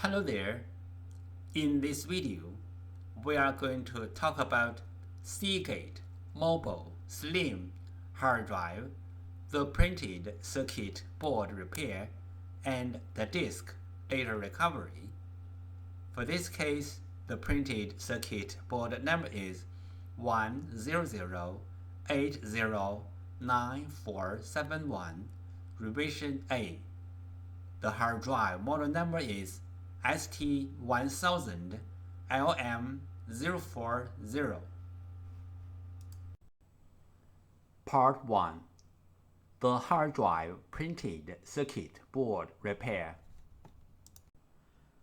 Hello there. In this video, we are going to talk about Seagate Mobile Slim Hard Drive, the printed circuit board repair, and the disk data recovery. For this case, the printed circuit board number is 100809471, revision A. The hard drive model number is ST1000 LM040. Part 1. The hard drive printed circuit board repair.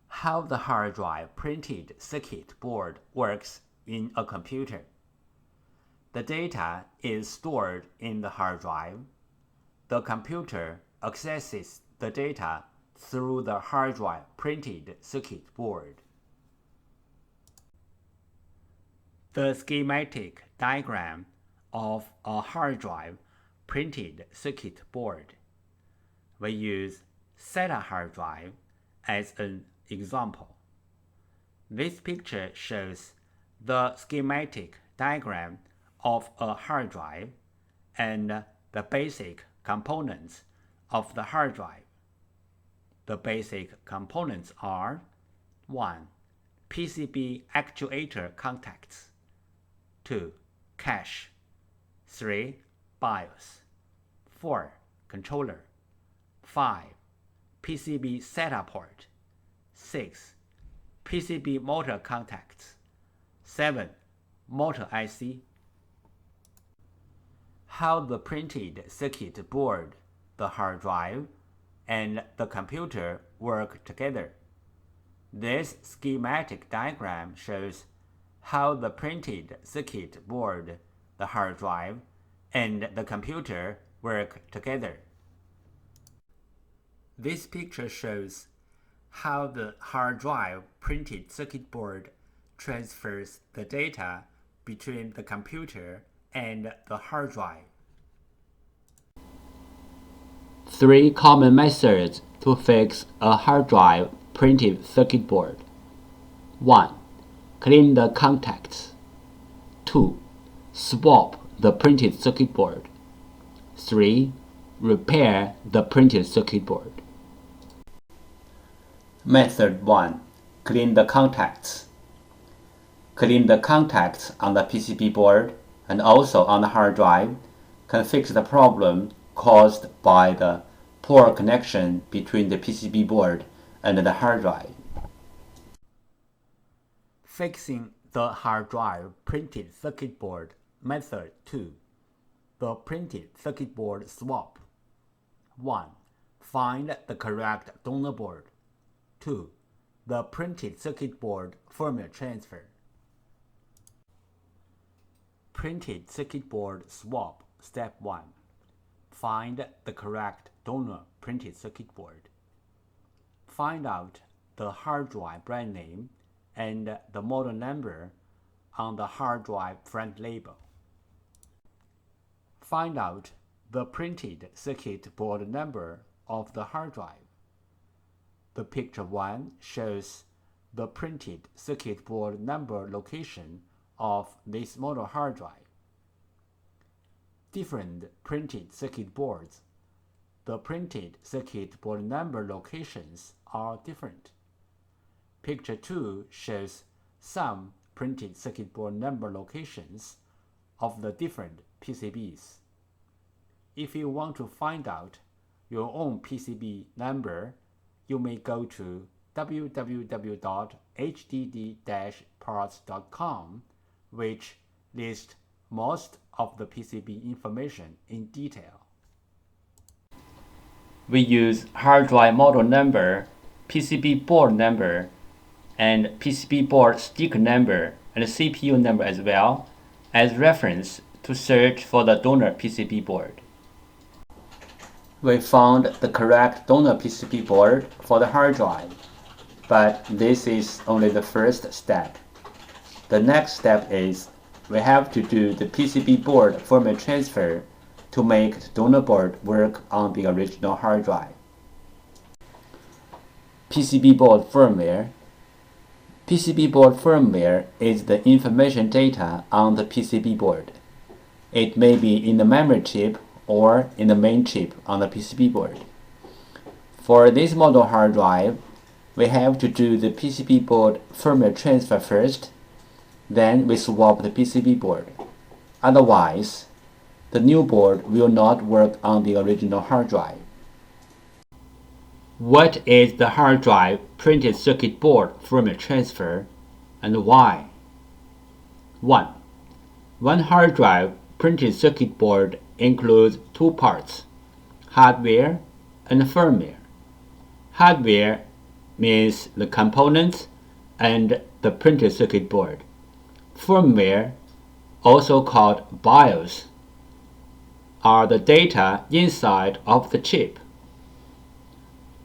How the hard drive printed circuit board works in a computer. The data is stored in the hard drive. The computer accesses the data through the hard drive printed circuit board. The schematic diagram of a hard drive printed circuit board. We use SATA hard drive as an example. This picture shows the schematic diagram of a hard drive and the basic components of the hard drive. The basic components are 1. PCB actuator contacts, 2. Cache, 3. BIOS, 4. Controller, 5. PCB SATA port, 6. PCB motor contacts, 7. Motor IC. How the printed circuit board, the hard drive, and the computer work together. This schematic diagram shows how the printed circuit board, the hard drive, and the computer work together. This picture shows how the hard drive printed circuit board transfers the data between the computer and the hard drive. 3 common methods to fix a hard drive printed circuit board. 1. Clean the contacts. 2. Swap the printed circuit board. 3. Repair the printed circuit board. Method 1. Clean the contacts. Clean the contacts on the PCB board and also on the hard drive can fix the problem caused by the poor connection between the PCB board and the hard drive. Fixing the hard drive printed circuit board. Method 2. The printed circuit board swap. 1. Find the correct donor board. 2. The printed circuit board firmware transfer. Printed circuit board swap. Step 1. Find the correct donor printed circuit board. Find out the hard drive brand name and the model number on the hard drive front label. Find out the printed circuit board number of the hard drive. The picture 1 shows the printed circuit board number location of this model hard drive. Different printed circuit boards. The printed circuit board number locations are different. Picture 2 shows some printed circuit board number locations of the different PCBs. If you want to find out your own PCB number, you may go to www.hdd-parts.com, which lists most of the PCB information in detail. We use hard drive model number, PCB board number, and PCB board sticker number and CPU number as well as reference to search for the donor PCB board. We found the correct donor PCB board for the hard drive, but this is only the first step. The next step is we have to do the PCB board firmware transfer to make the donor board work on the original hard drive. PCB board firmware. PCB board firmware is the information data on the PCB board. It may be in the memory chip or in the main chip on the PCB board. For this model hard drive, we have to do the PCB board firmware transfer first, then we swap the PCB board. Otherwise, the new board will not work on the original hard drive. What is the hard drive printed circuit board firmware transfer and why? 1. One hard drive printed circuit board includes two parts, hardware and firmware. Hardware means the components and the printed circuit board. Firmware, also called BIOS, are the data inside of the chip.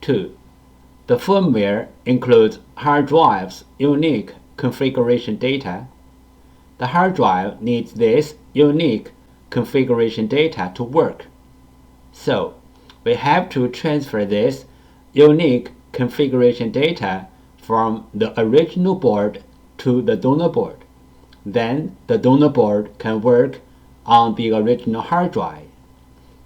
2. The firmware includes hard drive's unique configuration data. The hard drive needs this unique configuration data to work. So, we have to transfer this unique configuration data from the original board to the donor board. Then the donor board can work on the original hard drive.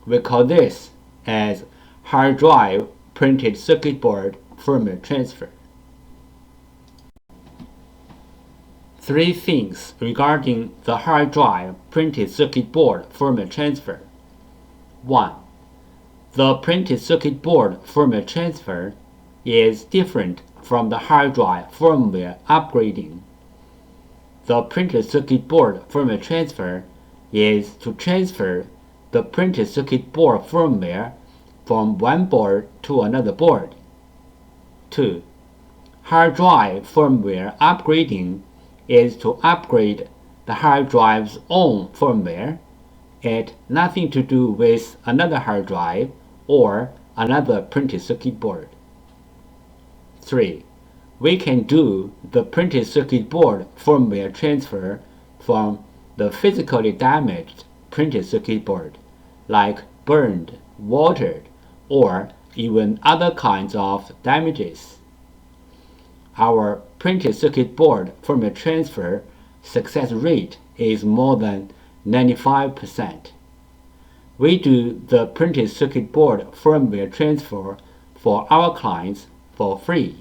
We call this as hard drive printed circuit board firmware transfer. 3 things regarding the hard drive printed circuit board firmware transfer. 1. The printed circuit board firmware transfer is different from the hard drive firmware upgrading. The printed circuit board firmware transfer is to transfer the printed circuit board firmware from one board to another board. 2. Hard drive firmware upgrading is to upgrade the hard drive's own firmware. It has nothing to do with another hard drive or another printed circuit board. 3. We can do the printed circuit board firmware transfer from the physically damaged printed circuit board, like burned, watered, or even other kinds of damages. Our printed circuit board firmware transfer success rate is more than 95%. We do the printed circuit board firmware transfer for our clients for free.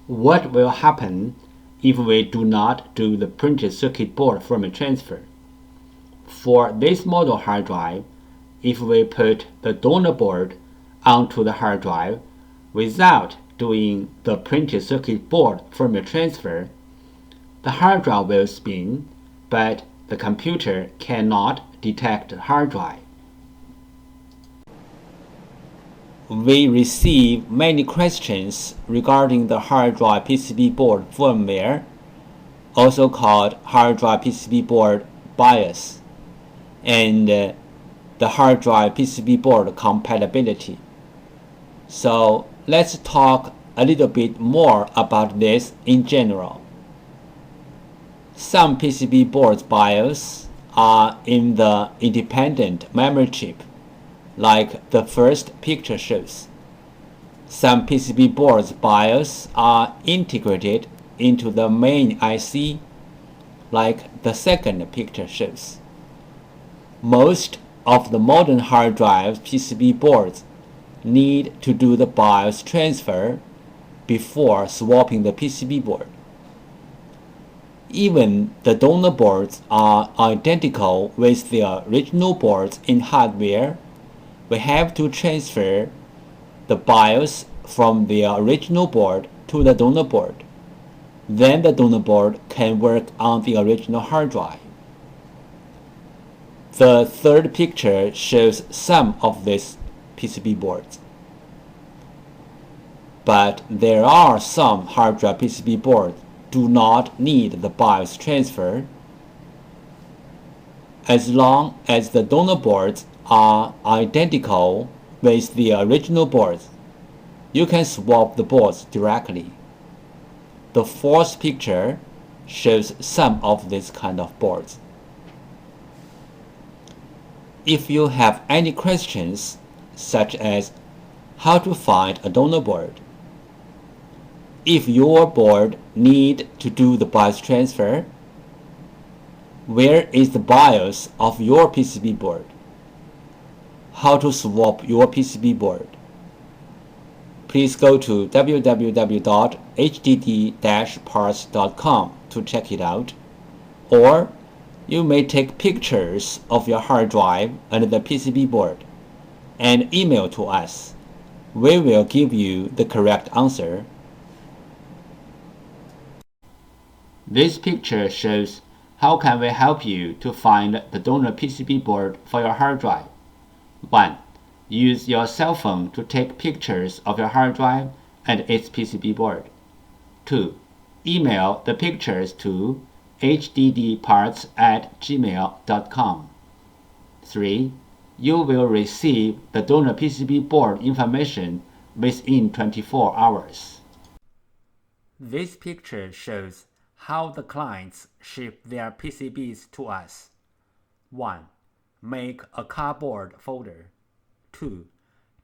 What will happen if we do not do the printed circuit board firmware transfer? For this model hard drive, if we put the donor board onto the hard drive without doing the printed circuit board firmware transfer, the hard drive will spin, but the computer cannot detect the hard drive. We receive many questions regarding the hard drive PCB board firmware, also called hard drive PCB board BIOS, and the hard drive PCB board compatibility. So let's talk a little bit more about this in general. Some PCB boards BIOS are in the independent memory chip, like the first picture shows. Some PCB boards BIOS are integrated into the main IC, like the second picture shows. Most of the modern hard drive PCB boards need to do the BIOS transfer before swapping the PCB board. Even the donor boards are identical with the original boards in hardware. We have to transfer the BIOS from the original board to the donor board. Then the donor board can work on the original hard drive. The third picture shows some of these PCB boards. But there are some hard drive PCB boards do not need the BIOS transfer. As long as the donor boards are identical with the original boards, you can swap the boards directly. The fourth picture shows some of these kind of boards. If you have any questions, such as How to find a donor board. If your board needs to do the BIOS transfer, where is the BIOS of your PCB board? How to swap your PCB board. Please go to www.hdd-parts.com to check it out, or you may take pictures of your hard drive and the PCB board and email to us. We will give you the correct answer. This picture shows how can we help you to find the donor PCB board for your hard drive. 1. Use your cell phone to take pictures of your hard drive and its PCB board. 2. Email the pictures to hddparts@gmail.com. 3. You will receive the donor PCB board information within 24 hours. This picture shows how the clients ship their PCBs to us. 1. Make a cardboard folder. 2.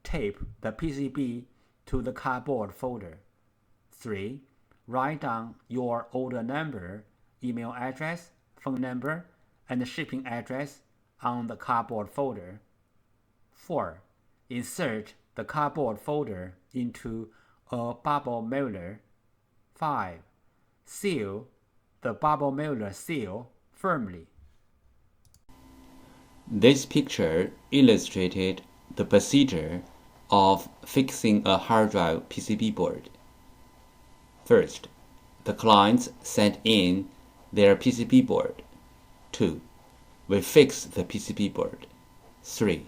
Tape the PCB to the cardboard folder. 3. Write down your order number, email address, phone number, and shipping address on the cardboard folder. 4. Insert the cardboard folder into a bubble mailer. 5. Seal the bubble mailer seal firmly. This picture illustrated the procedure of fixing a hard drive PCB board. First, the clients sent in their PCB board. 2. We fix the PCB board. 3.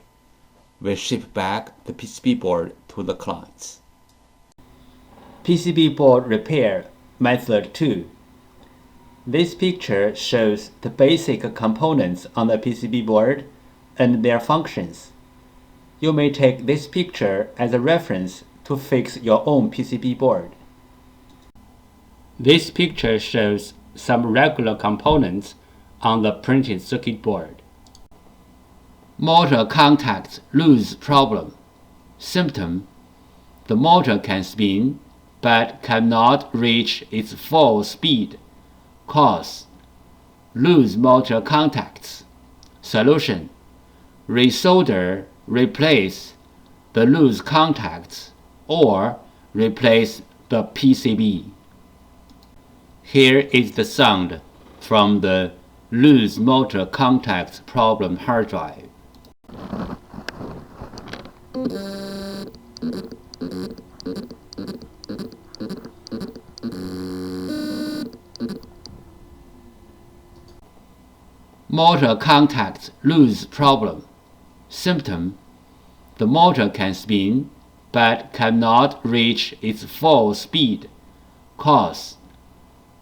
We ship back the PCB board to the clients. PCB board repair method 2. This picture shows the basic components on the PCB board and their functions. You may take this picture as a reference to fix your own PCB board. This picture shows some regular components on the printed circuit board. Motor contacts loose problem. Symptom: the motor can spin but cannot reach its full speed. Cause: loose motor contacts. Solution: resolder, replace the loose contacts or replace the PCB. Here is the sound from the loose motor contacts problem hard drive. Motor contacts loose problem. Symptom: the motor can spin but cannot reach its full speed. Cause: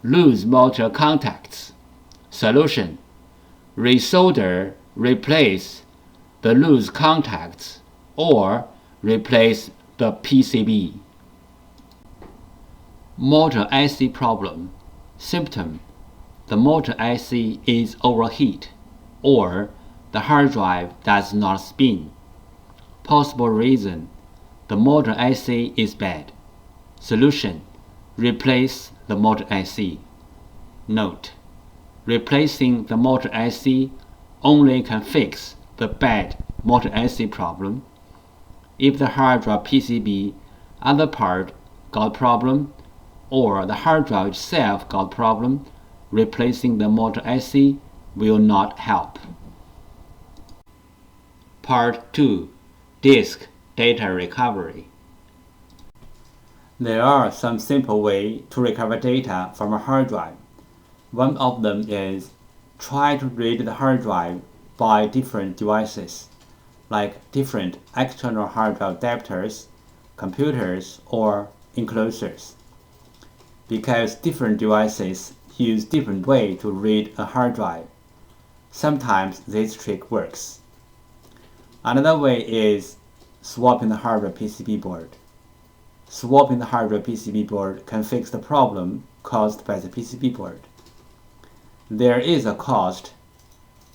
loose motor contacts. Solution: resolder, replace the loose contacts or replace the PCB. Motor IC problem. Symptom: the motor IC is overheat or the hard drive does not spin. Possible reason: the motor IC is bad. Solution: replace the motor IC. Note: replacing the motor IC only can fix the bad motor IC problem. If the hard drive PCB other part got problem or the hard drive itself got problem, replacing the motor IC will not help. Part 2. Disk data recovery. There are some simple ways to recover data from a hard drive. One of them is try to read the hard drive by different devices, like different external hard drive adapters, computers, or enclosures. Because different devices use different ways to read a hard drive, sometimes this trick works. Another way is swapping the hard drive PCB board. Swapping the hard drive PCB board can fix the problem caused by the PCB board. There is a cost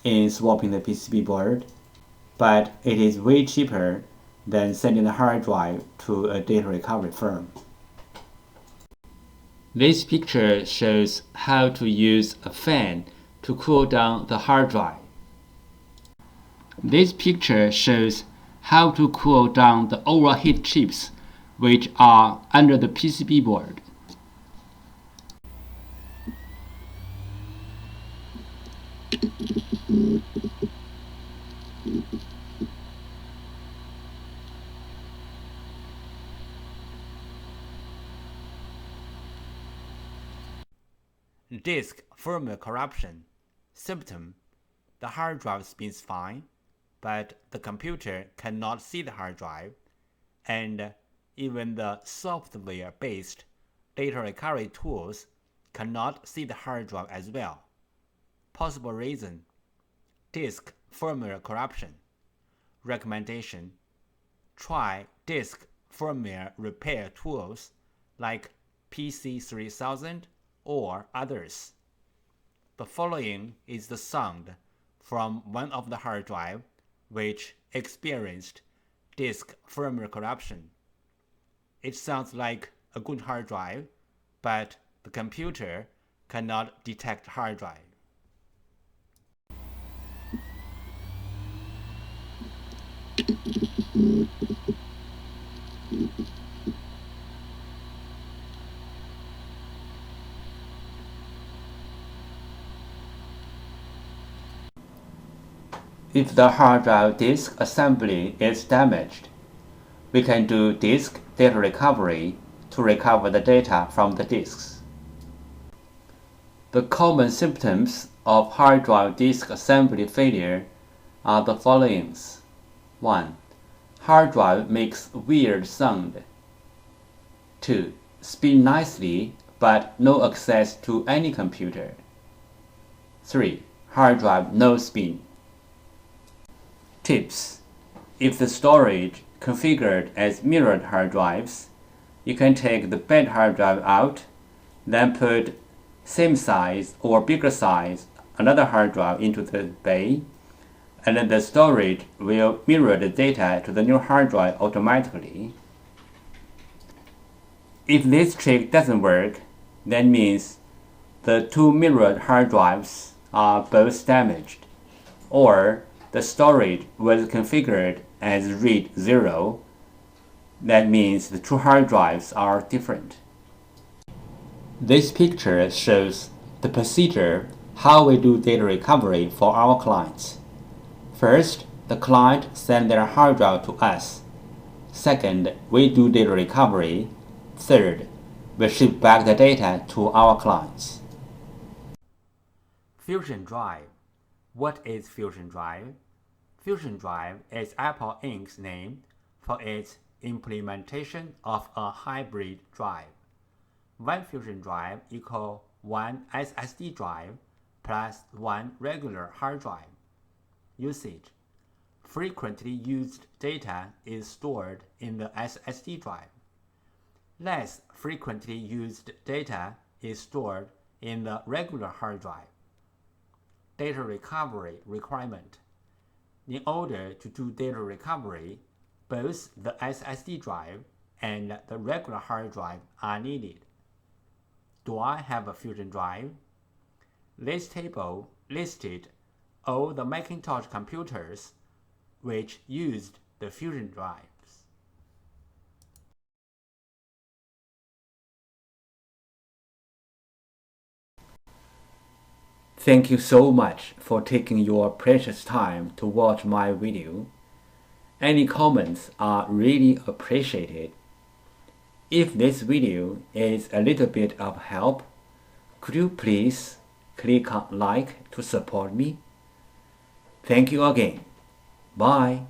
in swapping the PCB board, but it is way cheaper then sending the hard drive to a data recovery firm. This picture shows how to use a fan to cool down the hard drive. This picture shows how to cool down the overheat chips which are under the PCB board. Disk firmware corruption. Symptom: the hard drive spins fine, but the computer cannot see the hard drive, and even the software-based data recovery tools cannot see the hard drive as well. Possible reason: disk firmware corruption. Recommendation: try disk firmware repair tools like PC3000 or others. The following is the sound from one of the hard drive which experienced disk firmware corruption. It sounds like a good hard drive, but the computer cannot detect hard drive. If the hard drive disk assembly is damaged, we can do disk data recovery to recover the data from the disks. The common symptoms of hard drive disk assembly failure are the following. 1. Hard drive makes weird sound. 2. Spin nicely but no access to any computer. 3. Hard drive no spin. Tips: if the storage configured as mirrored hard drives, you can take the bad hard drive out, then put same size or bigger size another hard drive into the bay, and then the storage will mirror the data to the new hard drive automatically. If this trick doesn't work, that means the two mirrored hard drives are both damaged, or the storage was configured as read 0. That means the two hard drives are different. This picture shows the procedure how we do data recovery for our clients. First, the client sends their hard drive to us. Second, we do data recovery. Third, we ship back the data to our clients. Fusion drive. What is Fusion drive? Fusion drive is Apple Inc.'s name for its implementation of a hybrid drive. One Fusion drive equals one SSD drive plus one regular hard drive. Usage: frequently used data is stored in the SSD drive. Less frequently used data is stored in the regular hard drive. Data recovery requirement: in order to do data recovery, both the SSD drive and the regular hard drive are needed. Do I have a Fusion drive? This table listed all the Macintosh computers which used the Fusion drives. Thank you so much for taking your precious time to watch my video. Any comments are really appreciated. If this video is a little bit of help, could you please click on like to support me? Thank you again. Bye.